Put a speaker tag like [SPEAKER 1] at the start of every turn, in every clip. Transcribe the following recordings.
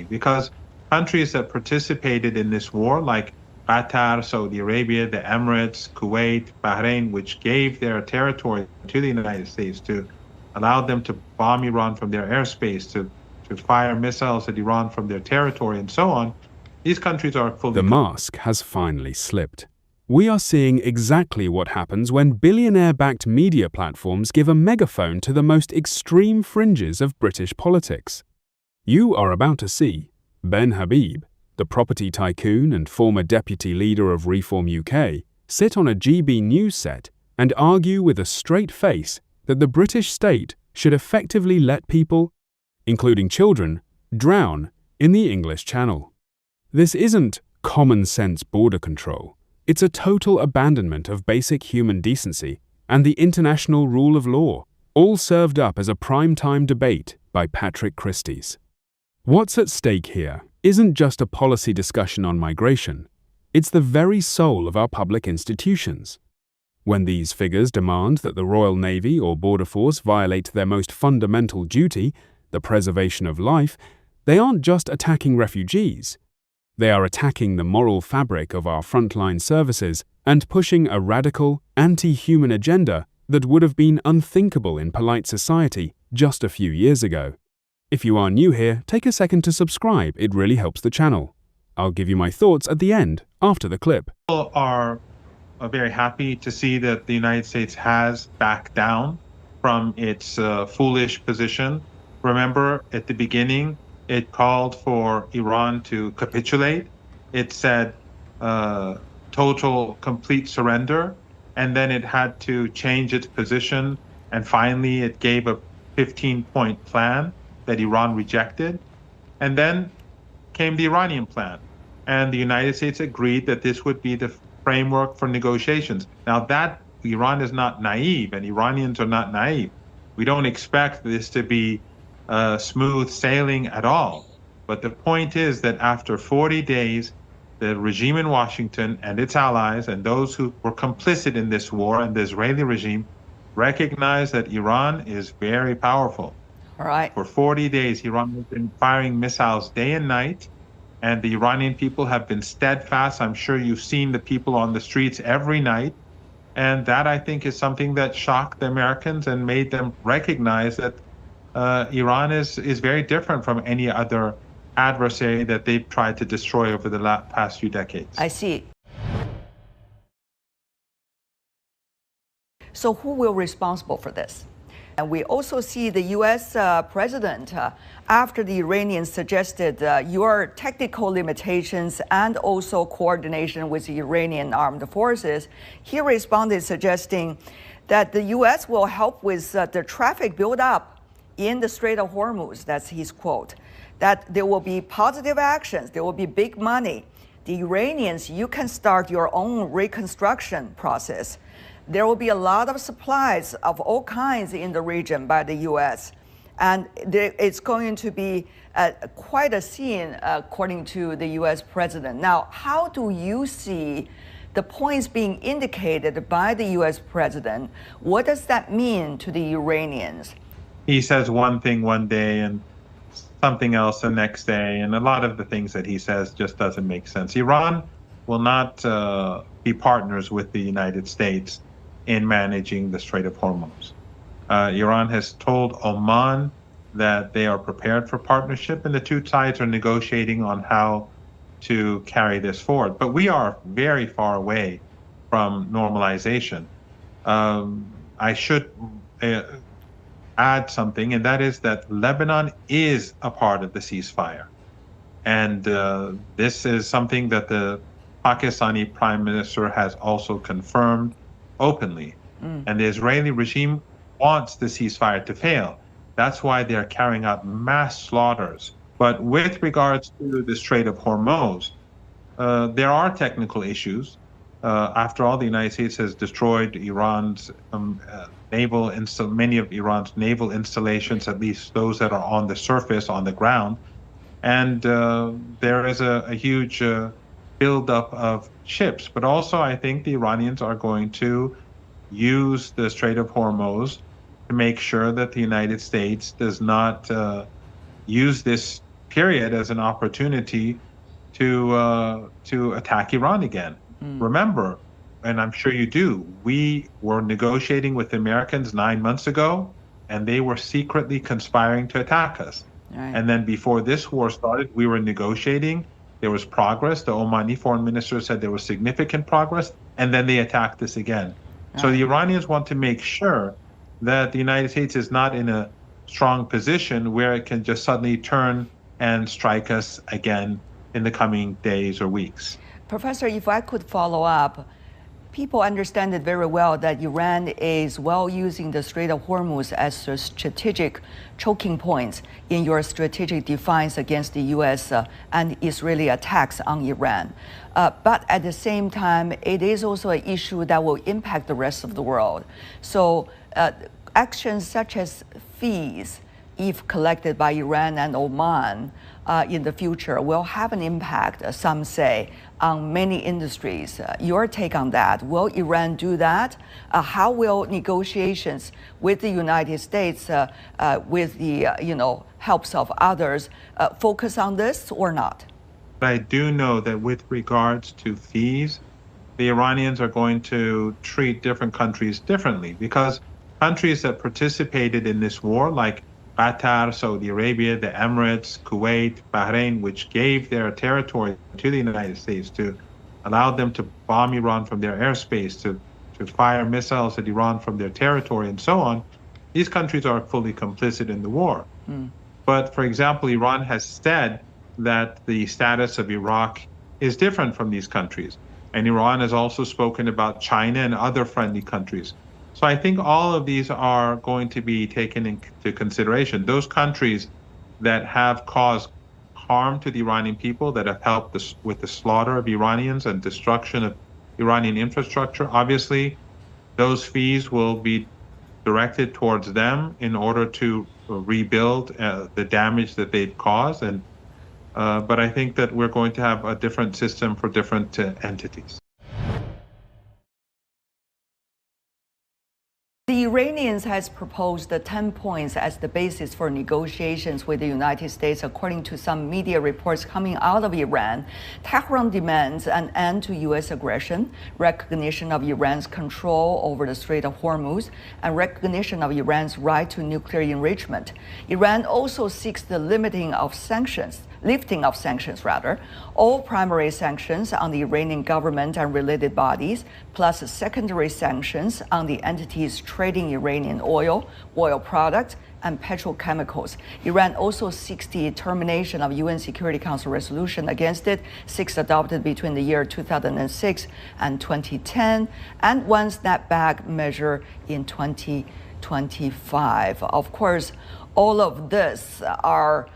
[SPEAKER 1] because countries that participated in this war, like Qatar, Saudi Arabia, the Emirates, Kuwait, Bahrain, which gave their territory to the United States to allow them to bomb Iran from their airspace, to fire missiles at Iran from their territory, and so on, these countries are fully...
[SPEAKER 2] The mask has finally slipped. We are seeing exactly what happens when billionaire-backed media platforms give a megaphone to the most extreme fringes of British politics. You are about to see Ben Habib, the property tycoon and former deputy leader of Reform UK, sit on a GB News set and argue with a straight face that the British state should effectively let people, including children, drown in the English Channel. This isn't common sense border control. It's a total abandonment of basic human decency and the international rule of law, all served up as a prime-time debate by Patrick Christys. What's at stake here isn't just a policy discussion on migration, it's the very soul of our public institutions. When these figures demand that the Royal Navy or Border Force violate their most fundamental duty, the preservation of life, they aren't just attacking refugees. They are attacking the moral fabric of our frontline services and pushing a radical, anti-human agenda that would have been unthinkable in polite society just a few years ago. If you are new here, take a second to subscribe. It really helps the channel. I'll give you my thoughts at the end, after the clip.
[SPEAKER 1] People are very happy to see that the United States has backed down from its foolish position. Remember, at the beginning, it called for Iran to capitulate. It said total, complete surrender. And then it had to change its position. And finally, it gave a 15-point plan that Iran rejected. And then came the Iranian plan. And the United States agreed that this would be the framework for negotiations. Now that Iran is not naive, and Iranians are not naive. We don't expect this to be smooth sailing at all. But the point is that after 40 days, the regime in Washington and its allies and those who were complicit in this war and the Israeli regime recognize that Iran is very powerful.
[SPEAKER 3] All right.
[SPEAKER 1] For 40 days, Iran has been firing missiles day and night, and the Iranian people have been steadfast. I'm sure you've seen the people on the streets every night. And that, I think, is something that shocked the Americans and made them recognize that Iran is very different from any other adversary that they've tried to destroy over the past few decades.
[SPEAKER 3] I see. So who will be responsible for this? And we also see the U.S. president, after the Iranians suggested your technical limitations and also coordination with the Iranian armed forces, he responded suggesting that the U.S. will help with the traffic buildup in the Strait of Hormuz. That's his quote. That there will be positive actions, there will be big money. The Iranians, you can start your own reconstruction process. There will be a lot of supplies of all kinds in the region by the U.S. And it's going to be quite a scene, according to the U.S. president. Now, how do you see the points being indicated by the U.S. president? What does that mean to the Iranians?
[SPEAKER 1] He says one thing one day and something else the next day, and a lot of the things that he says just doesn't make sense. Iran will not be partners with the United States in managing the Strait of Hormuz. Iran has told Oman that they are prepared for partnership, and the two sides are negotiating on how to carry this forward. But we are very far away from normalization. I should add something, and that is that Lebanon is a part of the ceasefire. And this is something that the Pakistani Prime Minister has also confirmed openly. And the Israeli regime wants the ceasefire to fail. That's why they're carrying out mass slaughters. But with regards to the Strait of Hormuz, there are technical issues. After all, the United States has destroyed Iran's many of Iran's naval installations, at least those that are on the surface, on the ground. And there is a huge buildup of ships. But also, I think the Iranians are going to use the Strait of Hormuz to make sure that the United States does not use this period as an opportunity to attack Iran again. Remember, and I'm sure you do, we were negotiating with the Americans 9 months ago, and they were secretly conspiring to attack us.
[SPEAKER 3] Right.
[SPEAKER 1] And then before this war started, we were negotiating. There was progress. The Omani foreign minister said there was significant progress, and then they attacked us again.
[SPEAKER 3] Right.
[SPEAKER 1] So the Iranians want to make sure that the United States is not in a strong position where it can just suddenly turn and strike us again in the coming days or weeks.
[SPEAKER 3] Professor, if I could follow up, people understand it very well that Iran is using the Strait of Hormuz as a strategic choking point in your strategic defense against the U.S. And Israeli attacks on Iran. But at the same time, it is also an issue that will impact the rest of the world. So actions such as fees, if collected by Iran and Oman in the future, will have an impact, some say, on many industries. Your take on that? Will Iran do that? How will negotiations with the United States, with the helps of others, focus on this or not?
[SPEAKER 1] I do know that with regards to fees, the Iranians are going to treat different countries differently, because countries that participated in this war, like Qatar, Saudi Arabia, the Emirates, Kuwait, Bahrain, which gave their territory to the United States to allow them to bomb Iran from their airspace, to fire missiles at Iran from their territory, and so on, these countries are fully complicit in the war. But, for example, Iran has said that the status of Iraq is different from these countries. And Iran has also spoken about China and other friendly countries. So I think all of these are going to be taken into consideration. Those countries that have caused harm to the Iranian people, that have helped with the slaughter of Iranians and destruction of Iranian infrastructure, obviously those fees will be directed towards them in order to rebuild the damage that they've caused. But I think that we're going to have a different system for different entities.
[SPEAKER 3] The Iranians has proposed the 10 points as the basis for negotiations with the United States, according to some media reports coming out of Iran. Tehran demands an end to U.S. aggression, recognition of Iran's control over the Strait of Hormuz, and recognition of Iran's right to nuclear enrichment. Iran also seeks the lifting of sanctions, all primary sanctions on the Iranian government and related bodies, plus secondary sanctions on the entities trading Iranian oil products, and petrochemicals. Iran also seeks the termination of UN Security Council resolution against it, 6 adopted between the year 2006 and 2010, and one snapback measure in 2025. Of course, all of this are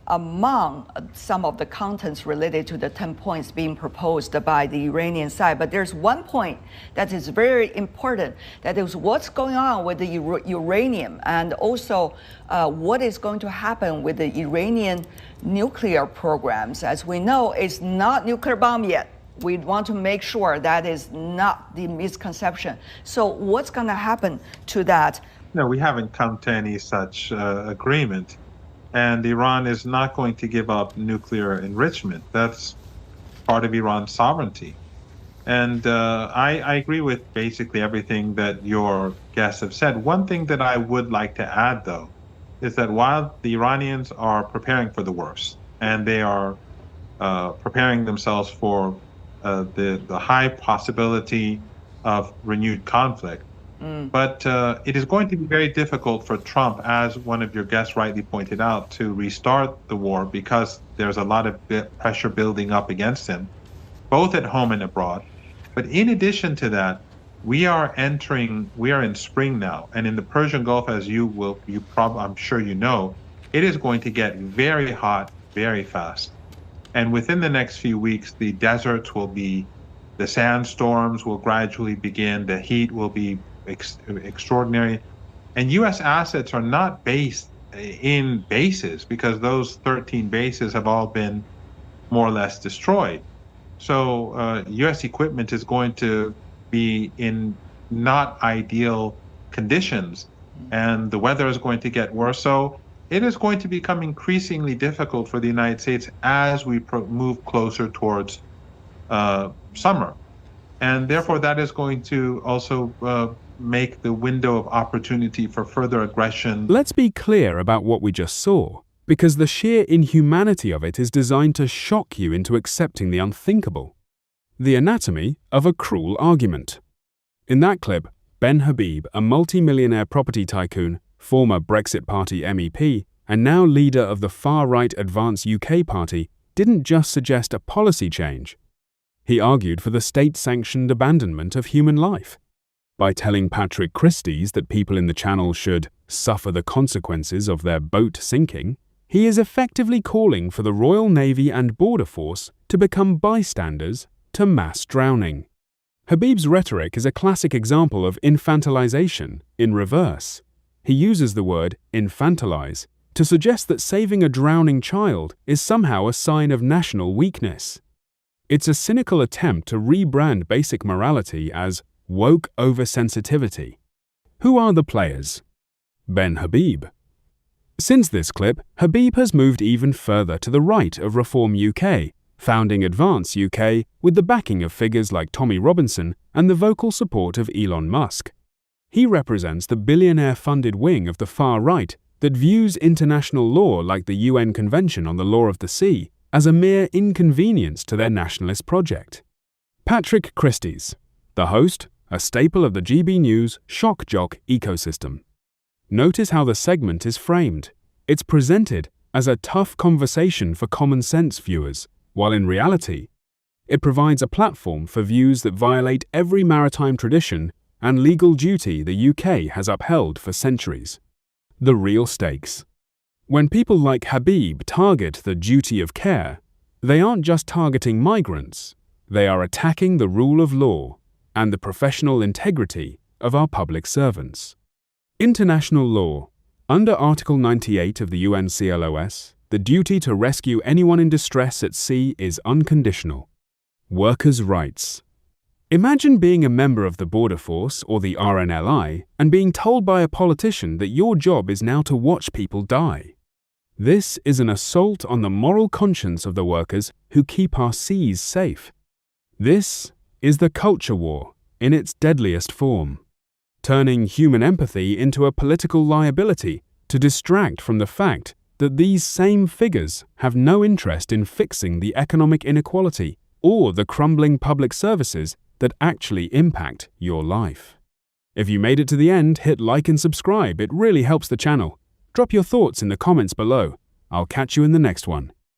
[SPEAKER 3] among some of the contents related to the 10 points being proposed by the Iranian side. But there's one point that is very important, that is what's going on with the uranium, and also what is going to happen with the Iranian nuclear programs. As we know, it's not nuclear bomb yet. We want to make sure that is not the misconception. So what's going to happen to that?
[SPEAKER 1] No, we haven't come to any such agreement. And Iran is not going to give up nuclear enrichment. That's part of Iran's sovereignty. And I agree with basically everything that your guests have said. One thing that I would like to add, though, is that while the Iranians are preparing for the worst, and they are preparing themselves for the high possibility of renewed conflict, but it is going to be very difficult for Trump, as one of your guests rightly pointed out, to restart the war, because there's a lot of pressure building up against him, both at home and abroad. But in addition to that, we are in spring now, and in the Persian Gulf, as I'm sure you know, it is going to get very hot very fast. And within the next few weeks, the deserts will be, the sandstorms will gradually begin, the heat will be extraordinary. And U.S. assets are not based in bases, because those 13 bases have all been more or less destroyed. So U.S. equipment is going to be in not ideal conditions, and the weather is going to get worse. So it is going to become increasingly difficult for the United States as we move closer towards summer. And therefore, that is going to also make the window of opportunity for further aggression.
[SPEAKER 2] Let's be clear about what we just saw, because the sheer inhumanity of it is designed to shock you into accepting the unthinkable. The anatomy of a cruel argument. In that clip, Ben Habib, a multi-millionaire property tycoon, former Brexit Party MEP, and now leader of the far-right Advance UK Party, didn't just suggest a policy change. He argued for the state-sanctioned abandonment of human life. By telling Patrick Christys that people in the Channel should suffer the consequences of their boat sinking, he is effectively calling for the Royal Navy and Border Force to become bystanders to mass drowning. Habib's rhetoric is a classic example of infantilization in reverse. He uses the word infantilize to suggest that saving a drowning child is somehow a sign of national weakness. It's a cynical attempt to rebrand basic morality as woke oversensitivity. Who are the players? Ben Habib. Since this clip, Habib has moved even further to the right of Reform UK, founding Advance UK with the backing of figures like Tommy Robinson and the vocal support of Elon Musk. He represents the billionaire-funded wing of the far right that views international law like the UN Convention on the Law of the Sea as a mere inconvenience to their nationalist project. Patrick Christys, the host, a staple of the GB News shock jock ecosystem. Notice how the segment is framed. It's presented as a tough conversation for common sense viewers, while in reality, it provides a platform for views that violate every maritime tradition and legal duty the UK has upheld for centuries. The real stakes. When people like Habib target the duty of care, they aren't just targeting migrants, they are attacking the rule of law and the professional integrity of our public servants. International law. Under Article 98 of the UNCLOS, the duty to rescue anyone in distress at sea is unconditional. Workers' rights. Imagine being a member of the Border Force or the RNLI and being told by a politician that your job is now to watch people die. This is an assault on the moral conscience of the workers who keep our seas safe. This is the culture war in its deadliest form, turning human empathy into a political liability to distract from the fact that these same figures have no interest in fixing the economic inequality or the crumbling public services that actually impact your life. If you made it to the end, hit like and subscribe. It really helps the channel. Drop your thoughts in the comments below. I'll catch you in the next one.